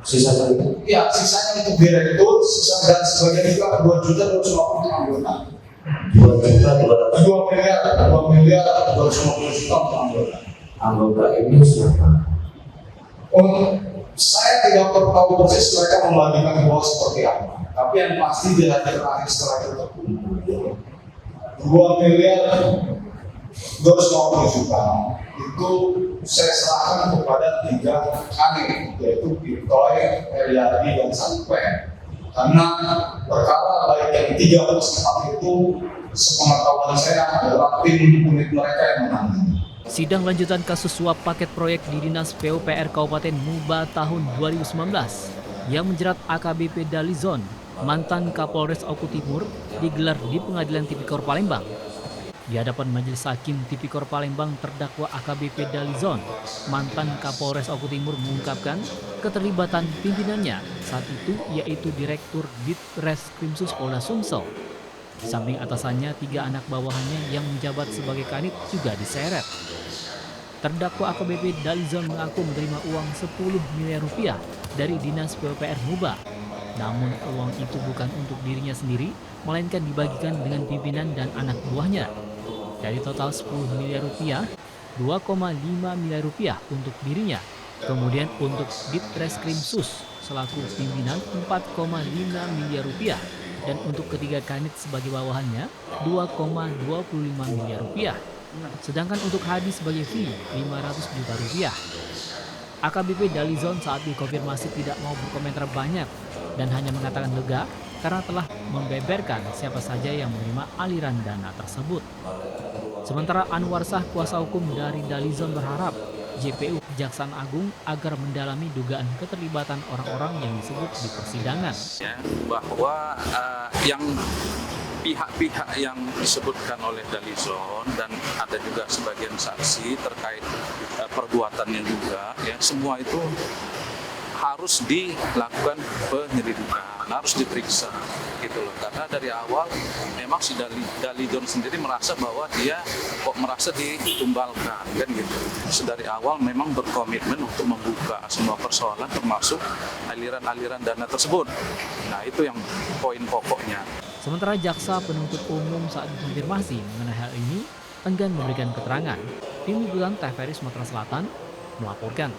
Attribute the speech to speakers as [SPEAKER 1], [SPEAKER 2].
[SPEAKER 1] Sisa tadi
[SPEAKER 2] Ya, sisanya untuk direktur, sisa dan sebagian juga 2 juta 250 untuk anggota.
[SPEAKER 1] 2 juta 200
[SPEAKER 2] 2 miliar 250 juta untuk anggota.
[SPEAKER 1] anggota ini siapa?
[SPEAKER 2] Saya tidak perlu tahu persis mereka membagikan uang seperti apa. Tapi yang pasti di hari terakhir setelah itu terkumpul 2 miliar 250 juta itu saya serahkan kepada 3 kanit, yaitu Pitoy, Eliadi, dan Sanpen. Karena perkara baik yang 3 plus 4 itu sepengetahuan saya adalah tim unit mereka yang menangani.
[SPEAKER 3] Sidang lanjutan kasus suap paket proyek di Dinas PUPR Kabupaten Muba tahun 2019 yang menjerat AKBP Dalizon, mantan Kapolres Oku Timur, digelar di Pengadilan Tipikor Palembang. Di hadapan Majelis Hakim Tipikor Palembang, terdakwa AKBP Dalizon, mantan Kapolres Oku Timur, mengungkapkan keterlibatan pimpinannya saat itu, yaitu Direktur Ditreskrimsus Polda Sumsel. Di samping atasannya, 3 anak bawahannya yang menjabat sebagai kanit juga diseret. Terdakwa AKBP Dalizon mengaku menerima uang 10 miliar rupiah dari Dinas PUPR Muba. Namun uang itu bukan untuk dirinya sendiri, melainkan dibagikan dengan pimpinan dan anak buahnya. Dari total 10 miliar rupiah, 2,5 miliar rupiah untuk dirinya. Kemudian untuk Ditreskrimsus selaku pimpinan 4,5 miliar rupiah. Dan untuk ketiga kanit sebagai bawahannya 2,25 miliar rupiah. Sedangkan untuk Hadi sebagai fee 500 juta rupiah. AKBP Dalizon saat dikonfirmasi tidak mau berkomentar banyak dan hanya mengatakan lega karena telah membeberkan siapa saja yang menerima aliran dana tersebut. Sementara Anwar Shah, kuasa hukum dari Dalizon, berharap JPU Kejaksaan Agung agar mendalami dugaan keterlibatan orang-orang yang disebut di persidangan.
[SPEAKER 4] Bahwa yang pihak-pihak yang disebutkan oleh Dalizon dan ada juga sebagian saksi terkait perbuatannya juga, ya semua itu harus dilakukan penyelidikan, harus diperiksa, gitu loh. Karena dari awal memang si Dalizon sendiri merasa bahwa dia kok merasa ditumbalkan, kan gitu. Dari awal memang berkomitmen untuk membuka semua persoalan termasuk aliran-aliran dana tersebut. Nah itu yang poin pokoknya.
[SPEAKER 3] Sementara jaksa penuntut umum saat dikonfirmasi mengenai hal ini enggan memberikan keterangan. Tim Liputan TVRI Sumatera Selatan melaporkan.